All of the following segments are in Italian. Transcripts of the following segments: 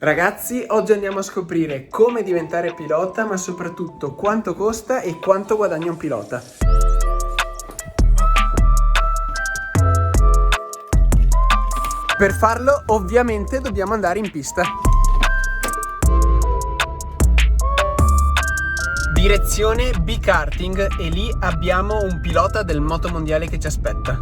Ragazzi, oggi andiamo a scoprire come diventare pilota, ma soprattutto quanto costa e quanto guadagna un pilota. Per farlo, ovviamente, dobbiamo andare in pista. Direzione B-Karting e lì abbiamo un pilota del motomondiale che ci aspetta.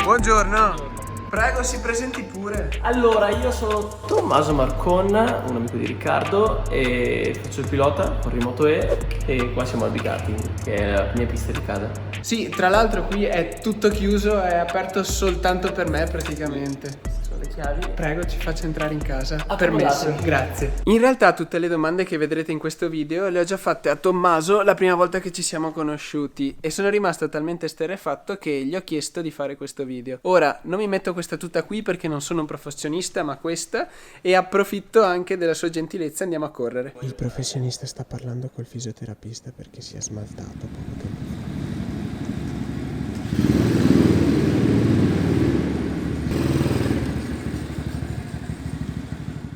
Buongiorno! Prego, si presenti pure. Allora, io sono Tommaso Marcon, un amico di Riccardo, e faccio il pilota con Remoto e qua siamo al B-Karting, che è la mia pista di casa. Sì, tra l'altro qui è tutto chiuso, è aperto soltanto per me praticamente. Sono le chiavi. Prego, ci faccia entrare in casa. Accomodatevi. Permesso, grazie. In realtà tutte le domande che vedrete in questo video le ho già fatte a Tommaso la prima volta che ci siamo conosciuti e sono rimasto talmente esterrefatto che gli ho chiesto di fare questo video. Ora, non mi metto questa tuta qui perché non sono un professionista, ma questa, e approfitto anche della sua gentilezza, andiamo a correre. Il professionista sta parlando col fisioterapista perché si è smaltato poco tempo fa.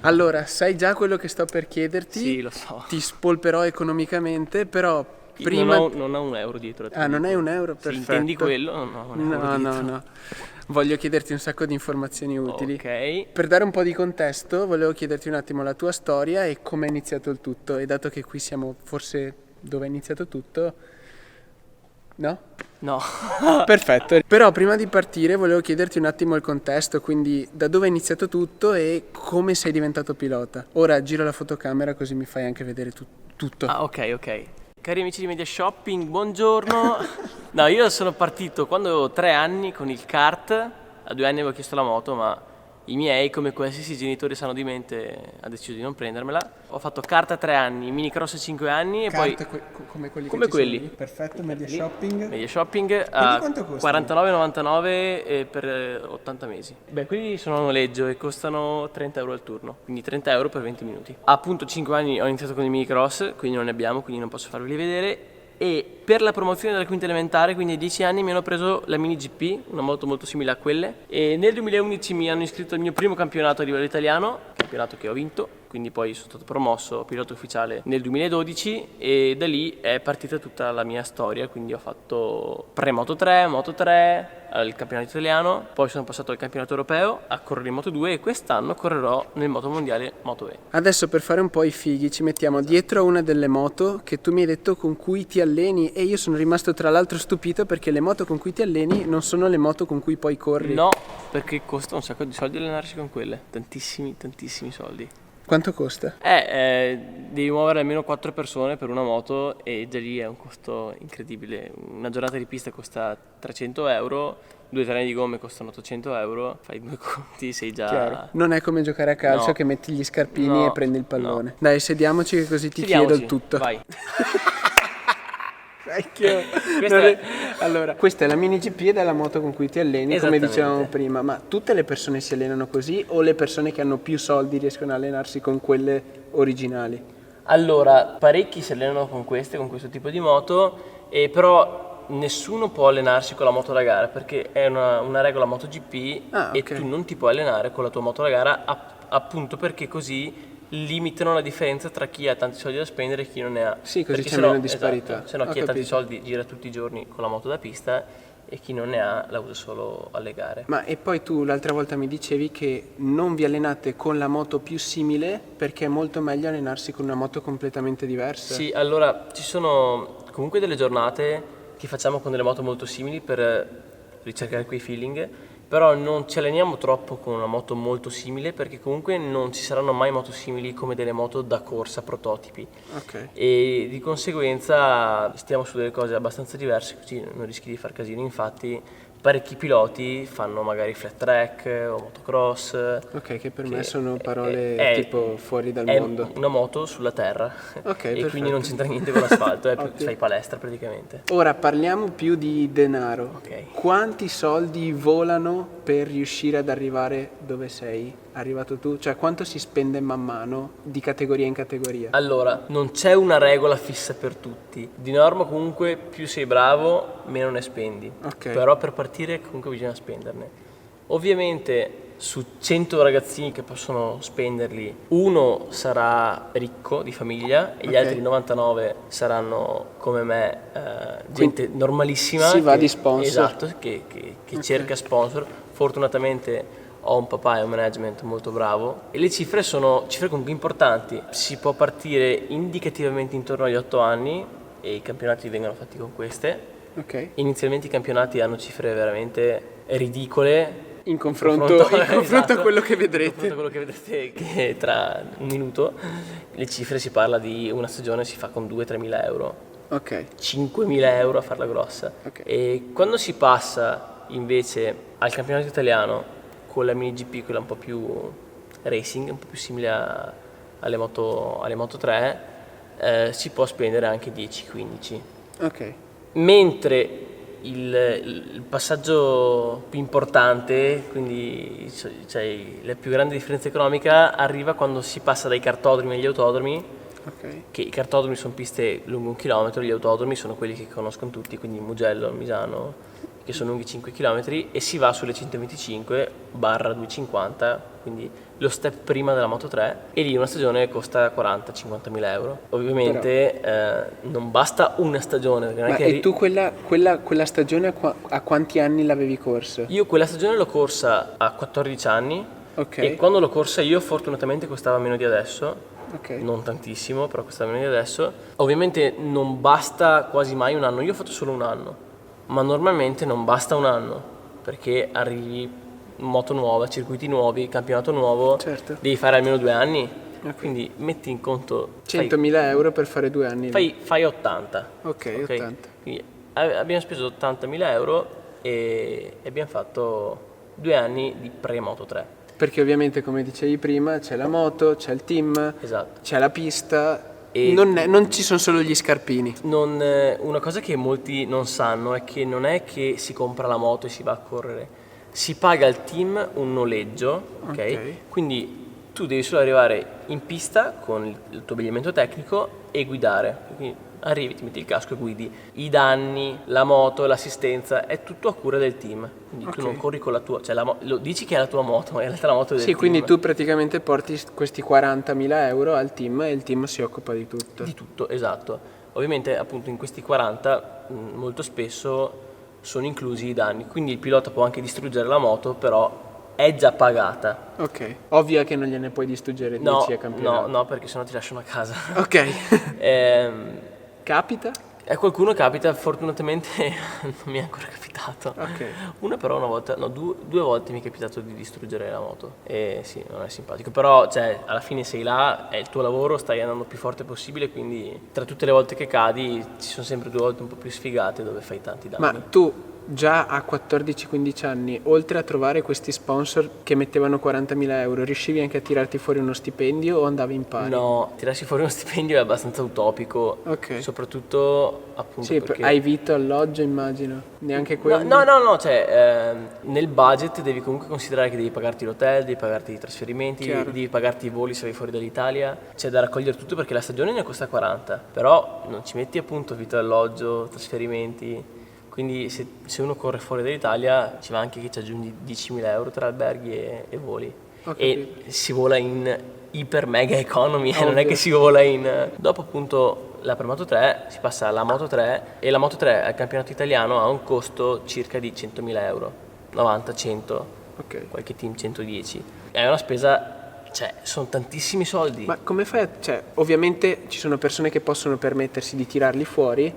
Allora, sai già quello che sto per chiederti? Sì, lo so. Ti spolperò economicamente, però prima... Non ho un euro dietro. Ah, non hai un euro? Se Perfetto. intendi quello, non ho un euro dietro. No. Voglio chiederti un sacco di informazioni utili. Ok. Per dare un po' di contesto, volevo chiederti un attimo la tua storia e come è iniziato il tutto. E dato che qui siamo forse dove è iniziato tutto... No? No. Perfetto. Però prima di partire volevo chiederti un attimo il contesto, quindi da dove è iniziato tutto e come sei diventato pilota. Ora giro la fotocamera così mi fai anche vedere tutto. Ah, ok. Cari amici di Media Shopping, buongiorno. No, io sono partito quando avevo 3 anni con il kart. A 2 anni avevo chiesto la moto, ma i miei, come qualsiasi genitori sano di mente, ha deciso di non prendermela. Ho fatto kart a 3 anni, minicross a 5 anni e poi... Come quelli come che ci quelli. sono lì. Perfetto, Media Lì. Shopping. Media Shopping a quanto costano? 49,99 per 80 mesi. Beh, quelli sono a noleggio e costano 30 euro al turno, quindi 30 euro per 20 minuti. A appunto 5 anni ho iniziato con i minicross, quindi non ne abbiamo, quindi non posso farveli vedere. E per la promozione della quinta elementare, quindi ai 10 anni, mi hanno preso la Mini GP, una moto molto simile a quelle. E nel 2011 mi hanno iscritto al mio primo campionato a livello italiano, campionato che ho vinto. Quindi poi sono stato promosso pilota ufficiale nel 2012 e da lì è partita tutta la mia storia. Quindi ho fatto pre-Moto 3, Moto 3, il campionato italiano, poi sono passato al campionato europeo a correre in Moto 2 e quest'anno correrò nel Moto Mondiale Moto E. Adesso per fare un po' i fighi ci mettiamo dietro una delle moto che tu mi hai detto con cui ti alleni e io sono rimasto tra l'altro stupito perché le moto con cui ti alleni non sono le moto con cui poi corri. No, perché costa un sacco di soldi allenarsi con quelle, tantissimi soldi. Quanto costa? Devi muovere almeno 4 persone per una moto e già lì è un costo incredibile. Una giornata di pista costa 300 euro, 2 treni di gomme costano 800 euro, fai 2 conti, sei già... Chiaro. Non è come giocare a calcio No. che metti gli scarpini No, e prendi il pallone. no. Dai, sediamoci che così ti Sediamoci, chiedo il tutto. Vai. Vecchio. Questa Allora, questa è la Mini GP ed è la moto con cui ti alleni, come Esattamente. dicevamo prima. Ma tutte le persone si allenano così o le persone che hanno più soldi riescono a allenarsi con quelle originali? Allora, parecchi si allenano con questo tipo di moto, però nessuno può allenarsi con la moto da gara perché è una regola MotoGP e ok. tu non ti puoi allenare con la tua moto da gara appunto perché così limitano la differenza tra chi ha tanti soldi da spendere e chi non ne ha. Sì, così Perché c'è sennò- meno disparità. Esatto, se no Ho chi ha tanti capito. soldi gira tutti i giorni con la moto da pista e chi non ne ha la usa solo alle gare. Ma e poi tu l'altra volta mi dicevi che non vi allenate con la moto più simile perché è molto meglio allenarsi con una moto completamente diversa. Sì, allora ci sono comunque delle giornate che facciamo con delle moto molto simili per ricercare quei feeling, però non ci alleniamo troppo con una moto molto simile perché comunque non ci saranno mai moto simili come delle moto da corsa prototipi. Ok. E di conseguenza stiamo su delle cose abbastanza diverse così non rischi di far casino. Infatti parecchi piloti fanno magari flat track o motocross. Ok, che per me sono è- parole è- tipo fuori dal è mondo. una moto sulla terra Ok, e perfetto. quindi non c'entra niente con l'asfalto, Ottimo. fai palestra praticamente. Ora parliamo più di denaro. Ok. Quanti soldi volano per riuscire ad arrivare dove sei arrivato tu? Cioè quanto si spende man mano di categoria in categoria? Allora, non c'è una regola fissa per tutti. Di norma comunque più sei bravo, meno ne spendi. Ok. Però per partire comunque bisogna spenderne. Ovviamente su 100 ragazzini che possono spenderli, uno sarà ricco di famiglia e gli altri 99 saranno come me, gente normalissima. Si va di sponsor. Esatto, che cerca sponsor. Fortunatamente ho un papà e un management molto bravo e le cifre sono cifre comunque importanti. Si può partire indicativamente intorno agli 8 anni e i campionati vengono fatti con queste. Inizialmente i campionati hanno cifre veramente ridicole in confronto esatto, a quello che vedrete. In confronto a quello che vedrete che tra un minuto. Le cifre, si parla di una stagione si fa con 2-3 mila euro. 5.000 euro a farla grossa. E quando si passa invece al campionato italiano con la MiniGP, quella un po' più racing, un po' più simile alle Moto 3, si può spendere anche 10-15. Mentre il passaggio più importante, quindi cioè la più grande differenza economica, arriva quando si passa dai cartodromi agli autodromi. Che i cartodromi sono piste lungo 1 chilometro, gli autodromi sono quelli che conoscono tutti, quindi Mugello, Misano, che sono lunghi 5 km, e si va sulle 125/250, quindi lo step prima della Moto 3, e lì una stagione costa 40-50 mila euro. Ovviamente non basta una stagione. Ma e tu quella stagione a quanti anni l'avevi corsa? Io quella stagione l'ho corsa a 14 anni e quando l'ho corsa io fortunatamente costava meno di adesso. Non tantissimo, però costava meno di adesso. Ovviamente non basta quasi mai un anno, io ho fatto solo un anno, ma normalmente non basta un anno, perché arrivi moto nuova, circuiti nuovi, campionato nuovo, devi fare almeno 2 anni. Quindi metti in conto 100.000 euro per fare 2 anni. Fai 80. 80. Quindi abbiamo speso 80.000 euro e abbiamo fatto 2 anni di pre-Moto 3. Perché ovviamente, come dicevi prima, c'è la moto, c'è il team, c'è la pista, e non ci sono solo gli scarpini. Una cosa che molti non sanno è che non è che si compra la moto e si va a correre, si paga al team un noleggio, quindi tu devi solo arrivare in pista con il tuo abbigliamento tecnico e guidare. Quindi arrivi, ti metti il casco e guidi. I danni, la moto, l'assistenza, è tutto a cura del team. Quindi tu non corri con la tua, cioè lo dici che è la tua moto, ma in realtà la moto è del team. Quindi tu praticamente porti questi 40.000 euro al team e il team si occupa di tutto. Di tutto, esatto. Ovviamente appunto in questi 40 molto spesso sono inclusi i danni, quindi il pilota può anche distruggere la moto, però è già pagata. Ovvio che non gliene puoi distruggere 10 a campionato. No, perché sennò ti lasciano a casa. Capita? Qualcuno capita, fortunatamente non mi è ancora capitato. Una però una volta, no, 2 volte mi è capitato di distruggere la moto. E sì, non è simpatico. Però, cioè, alla fine sei là, è il tuo lavoro, stai andando il più forte possibile, quindi tra tutte le volte che cadi ci sono sempre 2 volte un po' più sfigate dove fai tanti danni. Ma tu già a 14-15 anni, oltre a trovare questi sponsor che mettevano 40.000 euro, riuscivi anche a tirarti fuori uno stipendio o andavi in pari? No, tirarsi fuori uno stipendio è abbastanza utopico, soprattutto appunto perché... hai vitto, alloggio, immagino, neanche quello? No, cioè nel budget devi comunque considerare che devi pagarti l'hotel, devi pagarti i trasferimenti, devi pagarti i voli se vai fuori dall'Italia, c'è da raccogliere tutto perché la stagione ne costa 40, però non ci metti appunto vitto, alloggio, trasferimenti. Quindi se uno corre fuori dall'Italia ci va anche che ci aggiungi 10.000 euro tra alberghi e voli. E si vola in iper mega economy, non è che si vola in... Dopo appunto la Moto 3 si passa alla Moto 3 e la Moto 3 al campionato italiano ha un costo circa di 100.000 euro, 90, 100, qualche team 110. È una spesa... Cioè, sono tantissimi soldi. Ma come fai cioè, ovviamente ci sono persone che possono permettersi di tirarli fuori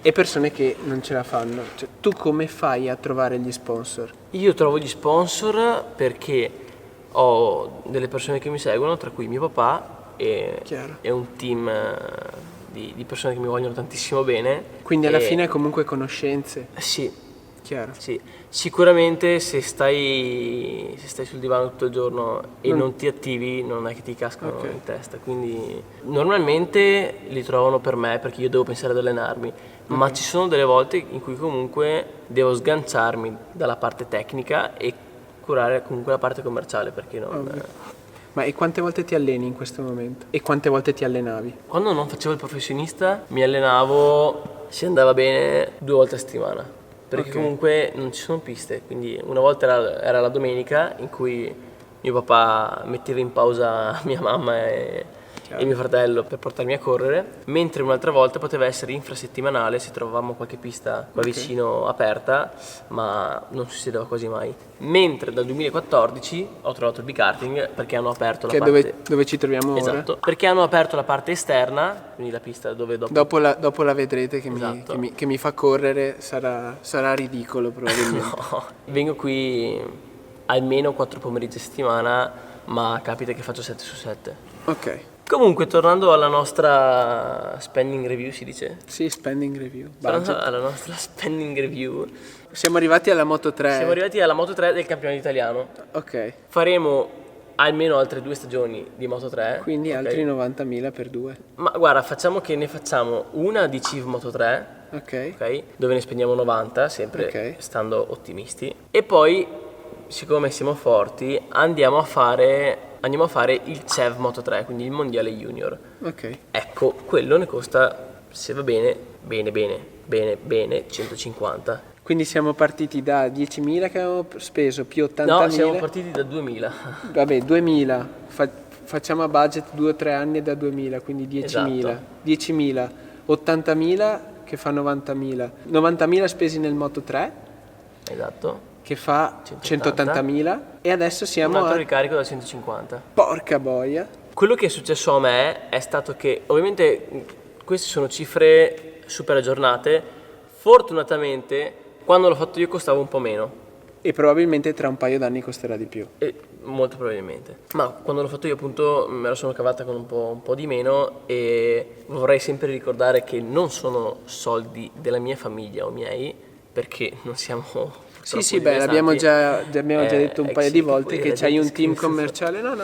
e persone che non ce la fanno. Cioè, tu come fai a trovare gli sponsor? Io trovo gli sponsor perché ho delle persone che mi seguono, tra cui mio papà e un team di persone che mi vogliono tantissimo bene. Quindi alla fine è comunque conoscenze. Sì. Chiaro. Sì, sicuramente se stai sul divano tutto il giorno e non ti attivi non è che ti cascano in testa, quindi normalmente li trovano per me perché io devo pensare ad allenarmi, ma ci sono delle volte in cui comunque devo sganciarmi dalla parte tecnica e curare comunque la parte commerciale perché non... Ma e quante volte ti alleni in questo momento? E quante volte ti allenavi? Quando non facevo il professionista mi allenavo, se andava bene, 2 volte a settimana. perché Ok. comunque non ci sono piste, quindi una volta era la domenica in cui mio papà metteva in pausa mia mamma e mio fratello per portarmi a correre, mentre un'altra volta poteva essere infrasettimanale se trovavamo qualche pista qua vicino aperta, ma non succedeva quasi mai. Mentre dal 2014 ho trovato il b-karting perché hanno aperto la Che è parte... dove ci troviamo ora. Esatto, perché hanno aperto la parte esterna, quindi la pista dove dopo... Dopo la vedrete che, Esatto. che mi fa correre, sarà ridicolo probabilmente. No, vengo qui almeno 4 pomeriggi a settimana, ma capita che faccio 7 su 7. Ok, Comunque, tornando alla nostra spending review, si dice? sì, spending review. Tornando Budget. alla nostra spending review, Siamo arrivati alla Moto 3. siamo arrivati alla Moto 3 del campionato italiano. Ok, Faremo almeno altre 2 stagioni di Moto 3. quindi ok? altri 90.000 per 2. Ma guarda, facciamo che ne facciamo una di CIV Moto 3, Ok, ok? Dove ne spendiamo 90, sempre Ok. stando ottimisti. E poi, siccome siamo forti, andiamo a fare il CEV Moto 3, quindi il mondiale junior. ok. Ecco, quello ne costa, se va bene, bene, 150. Quindi siamo partiti da 10.000 che avevamo speso più 80.000. No, siamo partiti da 2000. Vabbè, 2.000. Facciamo a budget 2 o 3 anni da 2.000, quindi 10.000. Esatto. 10.000, 80.000 che fa 90.000. 90.000 spesi nel Moto 3 Esatto. che fa 180.000. 180.000 e adesso Un siamo altro a... ricarico da 150. Porca boia. Quello che è successo a me è stato che, ovviamente, queste sono cifre super aggiornate. Fortunatamente, quando l'ho fatto io costava un po' meno. E probabilmente tra un paio d'anni costerà di più. Molto probabilmente. Ma quando l'ho fatto io appunto me la sono cavata con un po' di meno e vorrei sempre ricordare che non sono soldi della mia famiglia o miei, perché non siamo... Sì, beh, abbiamo già detto un paio di volte che c'hai un team commerciale. No.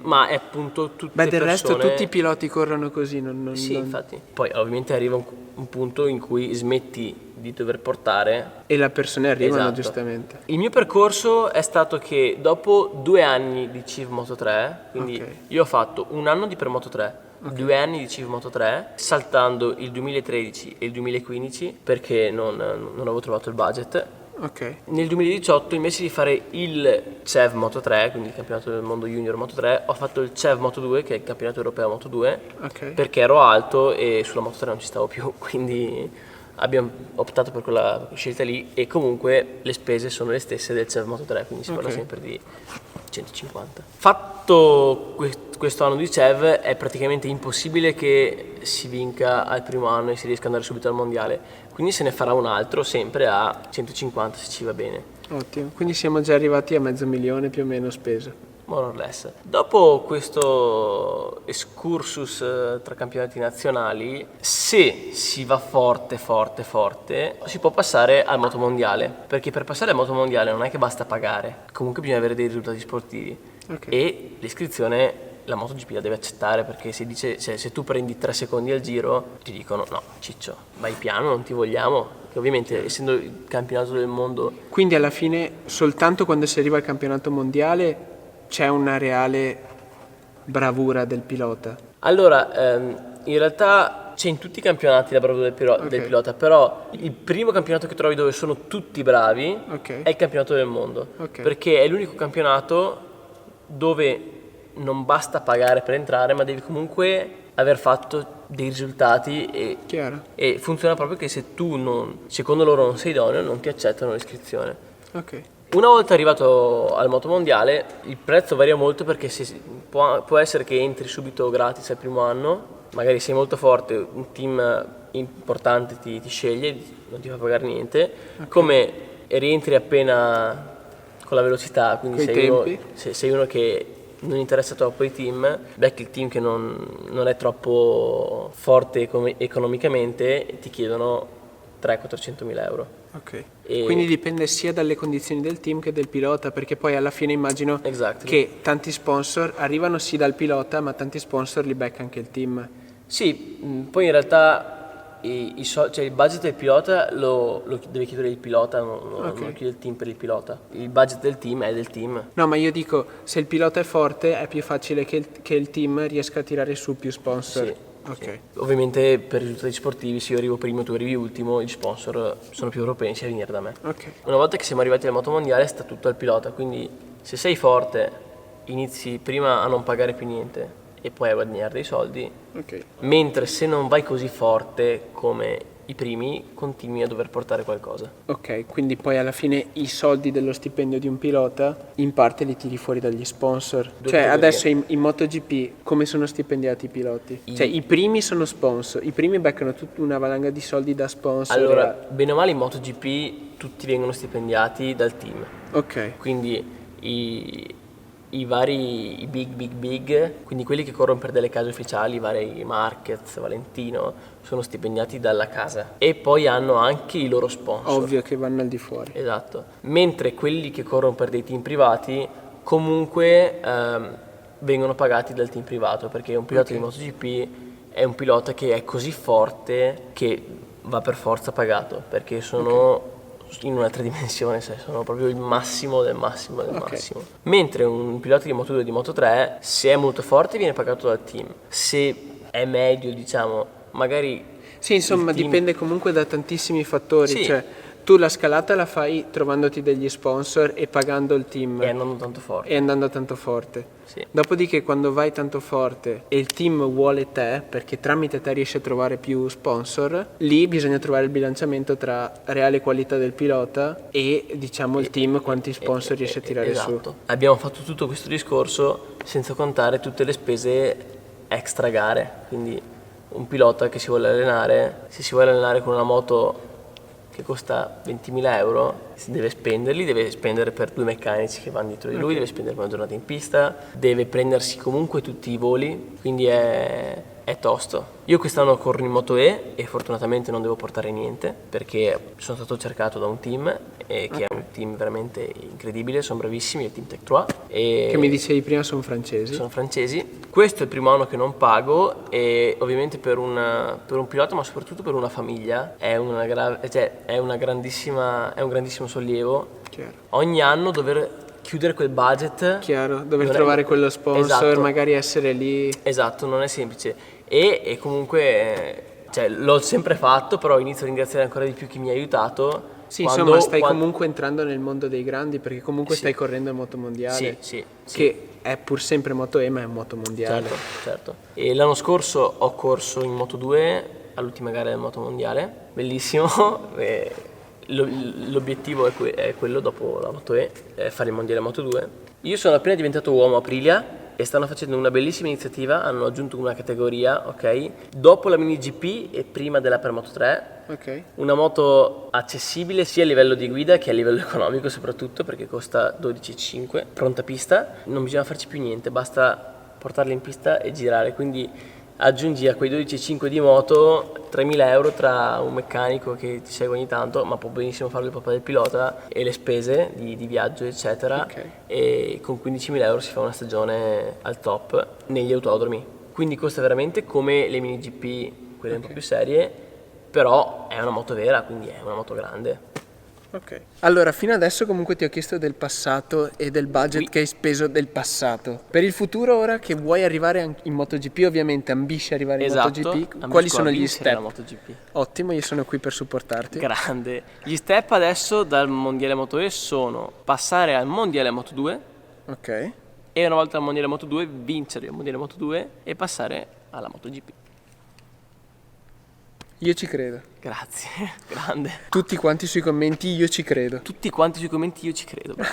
ma è appunto tutte Beh, del resto persone... tutti i piloti corrono così. Sì, infatti. Poi ovviamente arriva un punto in cui smetti di dover portare. E le persone arrivano, Esatto. giustamente. Il mio percorso è stato che dopo 2 anni di CIV Moto 3, quindi Ok. io ho fatto un anno di Premoto 3, 2 anni di CIV Moto 3, saltando il 2013 e il 2015 perché non avevo trovato il budget. Ok. Nel 2018 invece di fare il CEV Moto 3, quindi il campionato del mondo junior Moto 3, ho fatto il CEV Moto 2, che è il campionato europeo Moto 2, Ok. perché ero alto e sulla Moto 3 non ci stavo più, quindi abbiamo optato per quella scelta lì e comunque le spese sono le stesse del CEV Moto 3, quindi si parla Ok. sempre di 150. Fatto questo anno di CEV è praticamente impossibile che si vinca al primo anno e si riesca ad andare subito al mondiale, quindi se ne farà un altro sempre a 150 se ci va bene. Ottimo. Quindi siamo già arrivati a 500.000 più o meno speso. More or less. Dopo questo excursus tra campionati nazionali, se si va forte, si può passare al motomondiale, perché per passare al motomondiale non è che basta pagare, comunque bisogna avere dei risultati sportivi. Ok. E l'iscrizione la MotoGP la deve accettare, perché se tu prendi 3 secondi al giro ti dicono no, ciccio, vai piano, non ti vogliamo, che ovviamente essendo il campionato del mondo... Quindi alla fine soltanto quando si arriva al campionato mondiale c'è una reale bravura del pilota. Allora, in realtà c'è in tutti i campionati la bravura del pilota, però il primo campionato che trovi dove sono tutti bravi Ok. è il campionato del mondo, Ok. perché è l'unico campionato dove non basta pagare per entrare, ma devi comunque aver fatto dei risultati Chiaro. e funziona proprio che se tu non, secondo loro non sei idoneo, non ti accettano l'iscrizione. Ok. Una volta arrivato al motomondiale il prezzo varia molto, perché può essere che entri subito gratis al primo anno, magari sei molto forte, un team importante ti sceglie, non ti fa pagare niente, come rientri appena con la velocità, quindi Coi sei tempi. sei uno che non interessa troppo i team, becchi il team che non è troppo forte economicamente, ti chiedono 300-400 mila euro. Ok. E- Quindi dipende sia dalle condizioni del team che del pilota, perché poi alla fine immagino Exactly. che tanti sponsor arrivano sì dal pilota, ma tanti sponsor li becca anche il team. Sì, poi in realtà cioè il budget del pilota lo deve chiedere il pilota, non chiede il team per il pilota. Il budget del team è del team. No, ma io dico, se il pilota è forte è più facile che il team riesca a tirare su più sponsor. Sì. Ok. Sì. Ovviamente per risultati sportivi, se io arrivo primo e tu arrivi ultimo, gli sponsor sono più propensi a venire da me. Ok. Una volta che siamo arrivati al motomondiale sta tutto al pilota, quindi se sei forte inizi prima a non pagare più niente e poi a guadagnare dei soldi, Ok. mentre se non vai così forte come i primi continui a dover portare qualcosa. Ok, quindi poi alla fine i soldi dello stipendio di un pilota in parte li tiri fuori dagli sponsor. Due Cioè categorie. adesso in MotoGP come sono stipendiati i piloti? Cioè i primi sono sponsor, i primi beccano tutta una valanga di soldi da sponsor. Allora, bene o male in MotoGP tutti vengono stipendiati dal team, Ok, quindi i vari i big, quindi quelli che corrono per delle case ufficiali, i vari Marquez, Valentino, sono stipendiati dalla casa e poi hanno anche i loro sponsor. ovvio che vanno al di fuori. Esatto, mentre quelli che corrono per dei team privati comunque vengono pagati dal team privato, perché un pilota di MotoGP è un pilota che è così forte che va per forza pagato, perché sono in un'altra dimensione, sono proprio il massimo del massimo del massimo. Mentre un pilota di Moto2 e di Moto3, se è molto forte viene pagato dal team, se è medio diciamo, magari Sì, insomma, il team- dipende comunque da tantissimi fattori. Sì. Cioè, tu la scalata la fai trovandoti degli sponsor e pagando il team è andando tanto forte. e andando tanto forte. Sì. Dopodiché, quando vai tanto forte e il team vuole te, perché tramite te riesci a trovare più sponsor, lì bisogna trovare il bilanciamento tra reale qualità del pilota e, diciamo, il team quanti sponsor riesce a tirare Esatto. Abbiamo fatto tutto questo discorso senza contare tutte le spese extra gare, quindi un pilota che si vuole allenare, se si vuole allenare con una moto che costa 20.000 euro, si deve spenderli, deve spendere per 2 meccanici che vanno dietro di lui, deve spendere per una giornata in pista, deve prendersi comunque tutti i voli, quindi è tosto. Io quest'anno corro in Moto E e fortunatamente non devo portare niente perché sono stato cercato da un team che è un team veramente incredibile, sono bravissimi, il team Tech3 e Che mi dicevi prima sono francesi. sono francesi. Questo è il primo anno che non pago e ovviamente per un pilota ma soprattutto per una famiglia è un grandissimo sollievo. Chiaro. Ogni anno dover chiudere quel budget. Chiaro, dover non è- trovare quello sponsor, Esatto. magari essere lì. Esatto, non è semplice. E comunque l'ho sempre fatto, però inizio a ringraziare ancora di più chi mi ha aiutato. Sì, quando- insomma, stai quando- comunque entrando nel mondo dei grandi perché comunque Sì. stai correndo il motomondiale. Sì. Che è pur sempre Moto E, ma è un motomondiale. Certo. E l'anno scorso ho corso in Moto2 all'ultima gara del motomondiale, bellissimo. e l'obiettivo è quello dopo la Moto2, fare il mondiale Moto2. Io sono appena diventato uomo Aprilia e stanno facendo una bellissima iniziativa, hanno aggiunto una categoria, ok? Dopo la mini GP e prima della per Moto3, Ok. una moto accessibile sia a livello di guida che a livello economico soprattutto perché costa 12.5, pronta pista, non bisogna farci più niente, basta portarla in pista e girare, quindi aggiungi a quei 12.5 di moto 3.000 euro tra un meccanico che ti segue ogni tanto, ma può benissimo farlo il papà del pilota e le spese di viaggio eccetera, Ok. e con 15.000 euro si fa una stagione al top negli autodromi, quindi costa veramente come le mini GP, quelle un po' più serie, però è una moto vera, quindi è una moto grande. Ok. Allora, fino adesso comunque ti ho chiesto del passato e del budget Oui. che hai speso del passato. Per il futuro, ora che vuoi arrivare in MotoGP, ovviamente ambisci arrivare in MotoGP, ambisco quali a sono gli vincere la step? MotoGP. Ottimo, io sono qui per supportarti. Grande. Gli step adesso dal mondiale Moto E sono passare al mondiale Moto2 Ok. e una volta al mondiale Moto2 vincere il mondiale Moto2 e passare alla MotoGP. Io ci credo. Grazie, grande. Tutti quanti sui commenti, io ci credo. Tutti quanti sui commenti io ci credo, bravo.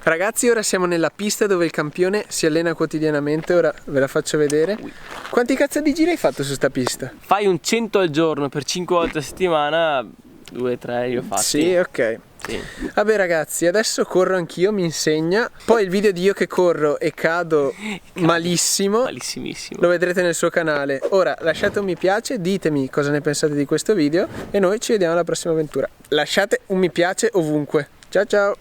Ragazzi, ora siamo nella pista dove il campione si allena quotidianamente, ora ve la faccio vedere. Quanti cazzo di giri hai fatto su sta pista? Fai un 100 al giorno per 5 volte a settimana, 2-3 io fatti. Sì, ok. Sì. Vabbè ragazzi, adesso corro anch'io, mi insegna. Poi il video di io che corro e cado malissimo Malissimissimo. lo vedrete nel suo canale. Ora lasciate un mi piace, ditemi cosa ne pensate di questo video e noi ci vediamo alla prossima avventura. Lasciate un mi piace ovunque. Ciao ciao!